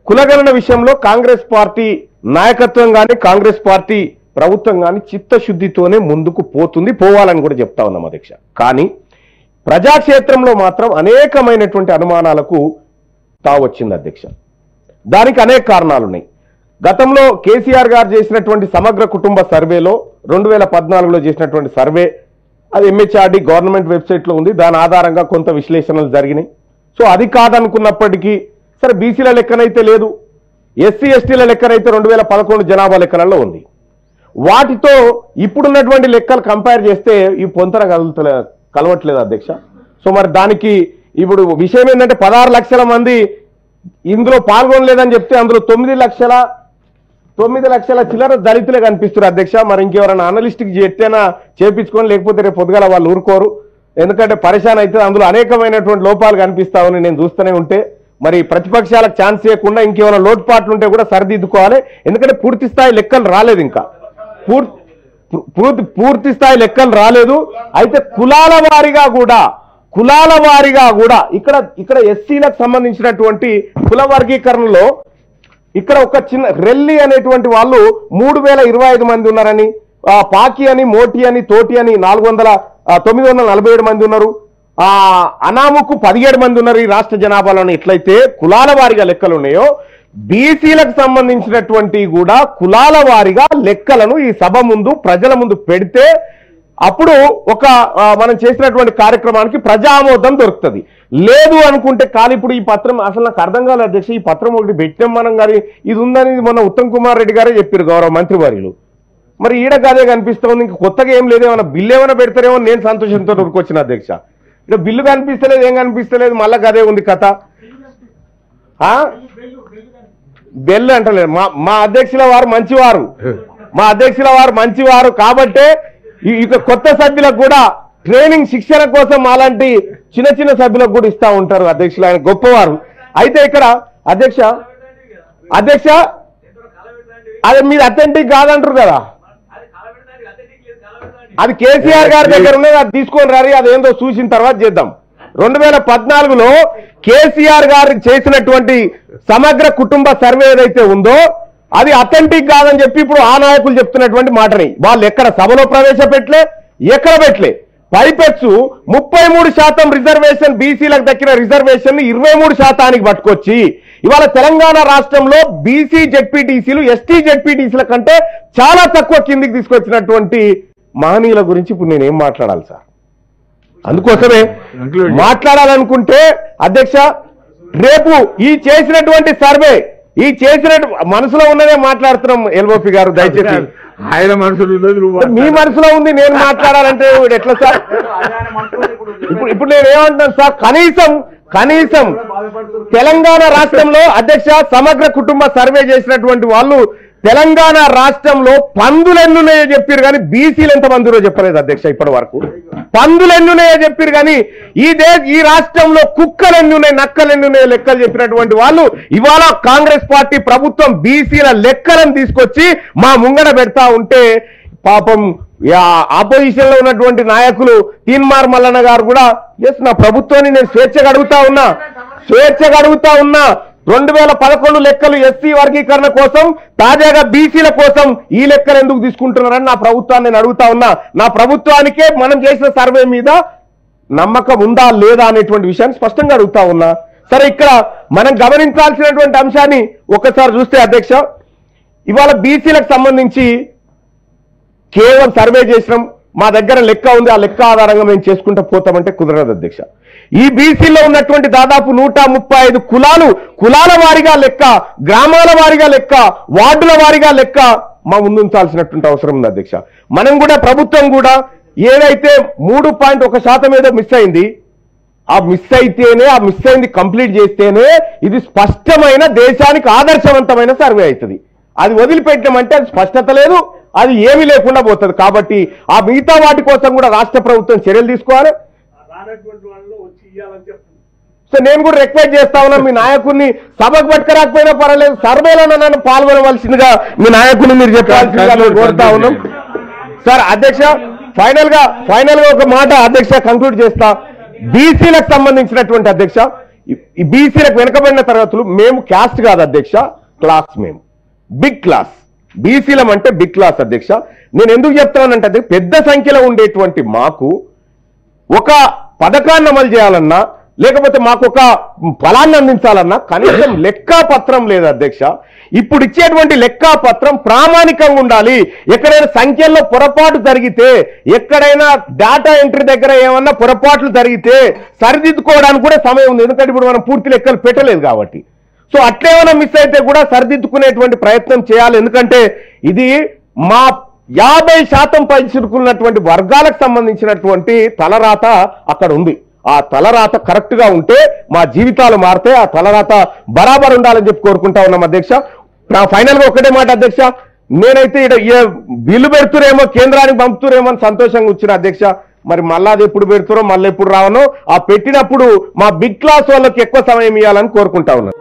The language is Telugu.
కులగణన విషయంలో కాంగ్రెస్ పార్టీ నాయకత్వం కానీ కాంగ్రెస్ పార్టీ ప్రభుత్వం కానీ చిత్తశుద్ధితోనే ముందుకు పోవాలని కూడా చెప్తా ఉన్నాం అధ్యక్ష. కానీ ప్రజాక్షేత్రంలో మాత్రం అనేకమైనటువంటి అనుమానాలకు తావొచ్చింది అధ్యక్ష. దానికి అనేక కారణాలున్నాయి. గతంలో కేసీఆర్ గారు చేసినటువంటి సమగ్ర కుటుంబ సర్వేలో 2014లో చేసినటువంటి సర్వే, అది ఎంహెచ్ఆర్డి గవర్నమెంట్ వెబ్సైట్లో ఉంది. దాని ఆధారంగా కొంత విశ్లేషణలు జరిగినాయి. సో అది కాదనుకున్నప్పటికీ సరే బీసీల లెక్కనైతే లేదు, ఎస్సీ ఎస్టీల లెక్కనైతే 2011 జనాభా లెక్కలలో ఉంది. వాటితో ఇప్పుడున్నటువంటి లెక్కలు కంపేర్ చేస్తే ఈ పొంతన కలవట్లేదు అధ్యక్ష. సో మరి దానికి ఇప్పుడు విషయం ఏంటంటే 16 లక్షల మంది ఇందులో పాల్గొనలేదని చెప్తే అందులో 9 లక్షల చిల్లర దళితులే కనిపిస్తారు అధ్యక్ష. మరి ఇంకెవరైనా అనలిస్ట్కి చెప్తేనా చేపించుకొని, లేకపోతే రేపు పొద్దుగాల వాళ్ళు ఊరుకోరు. ఎందుకంటే పరిశాన్ అయితే అందులో అనేకమైనటువంటి లోపాలు కనిపిస్తామని నేను చూస్తూనే ఉంటే మరి ప్రతిపక్షాలకు ఛాన్స్ ఇవ్వకుండా ఇంకేమైనా లోటుపాట్లు ఉంటే కూడా సరిదిద్దుకోవాలి. ఎందుకంటే పూర్తి స్థాయి లెక్కలు రాలేదు, ఇంకా పూర్తి స్థాయి లెక్కలు రాలేదు. అయితే కులాల వారీగా కూడా ఇక్కడ ఎస్సీలకు సంబంధించినటువంటి కుల వర్గీకరణలో ఇక్కడ ఒక చిన్న రెల్లి అనేటువంటి వాళ్ళు 3025 మంది ఉన్నారని, పాకి అని, మోటి అని, తోటి అని 947 మంది ఉన్నారు. అనాముకు 17 మంది ఉన్నారు ఈ రాష్ట్ర జనాభాలోని. ఎట్లయితే కులాల వారీగా లెక్కలు ఉన్నాయో బీసీలకు సంబంధించినటువంటి కూడా కులాల వారీగా లెక్కలను ఈ సభ ముందు ప్రజల ముందు పెడితే అప్పుడు ఒక మనం చేసినటువంటి కార్యక్రమానికి ప్రజా ఆమోదం దొరుకుతుంది. లేదు అనుకుంటే కాదు. ఇప్పుడు ఈ పత్రం అసలు నాకు అర్థం కాలేదు అధ్యక్ష. ఈ పత్రం ఒకటి పెట్టాం మనం, కానీ ఇది ఉందని మొన్న ఉత్తమ్ కుమార్ రెడ్డి గారే చెప్పారు గౌరవ మంత్రివర్యులు. మరి ఈడ గదే కనిపిస్తుంది, ఇంకా కొత్తగా ఏం లేదు. ఏమైనా బిల్లు ఏమైనా పెడతారేమో నేను సంతోషంతో ఊరుకొచ్చిన అధ్యక్ష. ఇక్కడ బిల్లు కనిపిస్తలేదు, ఏం కనిపిస్తలేదు, మళ్ళా గదే ఉంది కథ. బెల్లు అంటలేదు. మా అధ్యక్షుల వారు మంచివారు కాబట్టే ఇక కొత్త సభ్యులకు కూడా ట్రైనింగ్ శిక్షణ కోసం అలాంటి చిన్న చిన్న సభ్యులకు కూడా ఇస్తా ఉంటారు అధ్యక్షులు. ఆయన గొప్పవారు. అయితే ఇక్కడ అధ్యక్ష అది మీరు అథెంటిక్ కాదంటారు కదా, అది కేసీఆర్ గారి దగ్గర ఉన్నది, అది తీసుకొని రారి, అదేందో చూసిన తర్వాత చేద్దాం. 2014లో కేసీఆర్ గారు చేసినటువంటి సమగ్ర కుటుంబ సర్వే ఏదైతే ఉందో అది అథెంటిక్ కాదని చెప్పి ఇప్పుడు ఆ నాయకులు చెప్తున్నటువంటి మాటని వాళ్ళు ఎక్కడ సభలో ప్రవేశపెట్టలే, ఎక్కడ పెట్టలే. పైపెచ్చు 33% రిజర్వేషన్, బీసీలకు దక్కిన రిజర్వేషన్ 23% పట్టుకొచ్చి ఇవాళ తెలంగాణ రాష్ట్రంలో బీసీ జెడ్పీటీసీలు ఎస్టీ జెడ్పీటీసీల కంటే చాలా తక్కువ కిందికి తీసుకొచ్చినటువంటి మహనీయుల గురించి ఇప్పుడు నేనేం మాట్లాడాలి సార్? అందుకోసమే మాట్లాడాలనుకుంటే అధ్యక్ష రేపు ఈ చేసినటువంటి సర్వే, ఈ చేసిన మనసులో ఉన్నదే మాట్లాడుతున్నాం. ఎల్ఓపి గారు దయచేసి ఆయన మనసులో మీ మనసులో ఉంది, నేను మాట్లాడాలంటే ఎట్లా సార్? ఇప్పుడు నేను ఏమంటున్నాను సార్, కనీసం తెలంగాణ రాష్ట్రంలో అధ్యక్ష సమగ్ర కుటుంబ సర్వే చేసినటువంటి వాళ్ళు తెలంగాణ రాష్ట్రంలో పందులు ఎన్నున్నాయో చెప్పారు కానీ బీసీలు ఎంతమందిలో చెప్పలేదు అధ్యక్ష. ఇప్పటి వరకు పందులు ఎన్నున్నాయో చెప్పారు కానీ ఈ రాష్ట్రంలో కుక్కలు ఎన్నున్నాయి, నక్కలు ఎన్నున్నాయో లెక్కలు చెప్పినటువంటి వాళ్ళు ఇవాళ కాంగ్రెస్ పార్టీ ప్రభుత్వం బీసీల లెక్కలను తీసుకొచ్చి మా ముంగడ పెడతా ఉంటే పాపం ఆపోజిషన్ లో ఉన్నటువంటి నాయకులు తీన్మార్ మల్లన్న గారు కూడా ఎస్ నా ప్రభుత్వాన్ని నేను స్వేచ్ఛగా అడుగుతా ఉన్నా 2011 లెక్కలు ఎస్సీ వర్గీకరణ కోసం, తాజాగా బీసీల కోసం ఈ లెక్కలు ఎందుకు తీసుకుంటున్నారని నా ప్రభుత్వాన్ని నేను అడుగుతా ఉన్నా. నా ప్రభుత్వానికే మనం చేసిన సర్వే మీద నమ్మకం ఉందా లేదా అనేటువంటి విషయాన్ని స్పష్టంగా అడుగుతా ఉన్నా. సరే, ఇక్కడ మనం గమనించాల్సినటువంటి అంశాన్ని ఒకసారి చూస్తే అధ్యక్ష, ఇవాళ బీసీలకు సంబంధించి కేవలం సర్వే చేసినాం, మా దగ్గర లెక్క ఉంది, ఆ లెక్క ఆధారంగా మేము చేసుకుంటూ పోతామంటే కుదరదు అధ్యక్ష. ఈ బీసీలో ఉన్నటువంటి దాదాపు 135 కులాల వారీగా లెక్క, గ్రామాల వారీగా లెక్క, వార్డుల వారీగా లెక్క మా ముందుంచాల్సినటువంటి అవసరం ఉంది అధ్యక్ష. మనం కూడా ప్రభుత్వం కూడా ఏదైతే 3.1% ఏదో మిస్ అయింది, ఆ మిస్ అయింది కంప్లీట్ చేస్తేనే ఇది స్పష్టమైన దేశానికి ఆదర్శవంతమైన సర్వే అవుతుంది. అది వదిలిపెట్టమంటే అది స్పష్టత లేదు, అది ఏమీ లేకుండా పోతుంది. కాబట్టి ఆ మిగతా వాటి కోసం కూడా రాష్ట్ర ప్రభుత్వం చర్యలు తీసుకోవాలి. సో నేను కూడా రిక్వెస్ట్ చేస్తా ఉన్నా, మీ నాయకుడిని సభకు పట్టుకురాకపోయినా పర్వాలేదు, సర్వేలో నన్ను పాల్గొనవలసిందిగా మీ నాయకుడిని మీరు చెప్పాల్సిందిగా కోరుతా ఉన్నాం. సార్ అధ్యక్ష, ఫైనల్ గా ఒక మాట అధ్యక్ష కంక్లూడ్ చేస్తా. బీసీలకు సంబంధించినటువంటి అధ్యక్ష ఈ బీసీలకు వెనుకబడిన తరగతులు మేము క్యాస్ట్ కాదు అధ్యక్ష, క్లాస్. మేము బిగ్ క్లాస్, బీసీలం అంటే బిగ్ క్లాస్ అధ్యక్ష. నేను ఎందుకు చెప్తానంటే పెద్ద సంఖ్యలో ఉండేటువంటి మాకు ఒక పథకాన్ని అమలు చేయాలన్నా లేకపోతే మాకు ఒక ఫలాన్ని అందించాలన్నా కనీసం లెక్కాపత్రం లేదు అధ్యక్ష. ఇప్పుడు ఇచ్చేటువంటి లెక్కాపత్రం ప్రామాణికంగా ఉండాలి. ఎక్కడైనా సంఖ్యల్లో పొరపాటు జరిగితే, ఎక్కడైనా డేటా ఎంట్రీ దగ్గర ఏమన్నా పొరపాట్లు జరిగితే సరిదిద్దుకోవడానికి కూడా సమయం ఉంది. ఎందుకంటే ఇప్పుడు మనం పూర్తి లెక్కలు పెట్టలేదు కాబట్టి. సో అట్లేమైనా మిస్ అయితే కూడా సరిదిద్దుకునేటువంటి ప్రయత్నం చేయాలి. ఎందుకంటే ఇది మా 50% పైచుకున్నటువంటి వర్గాలకు సంబంధించినటువంటి తలరాత అక్కడ ఉంది. ఆ తలరాత కరెక్ట్ గా ఉంటే మా జీవితాలు మారితే ఆ తలరాత బరాబర్ ఉండాలని చెప్పి కోరుకుంటా ఉన్నాం అధ్యక్ష. ఫైనల్ గా ఒకటే మాట అధ్యక్ష, నేనైతే బిల్లు పెడుతురేమో కేంద్రానికి పంపుతురేమో అని సంతోషంగా వచ్చిన అధ్యక్ష. మరి మళ్ళీ అది ఎప్పుడు పెడుతురో మళ్ళీ ఎప్పుడు రావనో, ఆ పెట్టినప్పుడు మా బిగ్ క్లాస్ వాళ్ళకి ఎక్కువ సమయం ఇవ్వాలని కోరుకుంటా ఉన్నాను.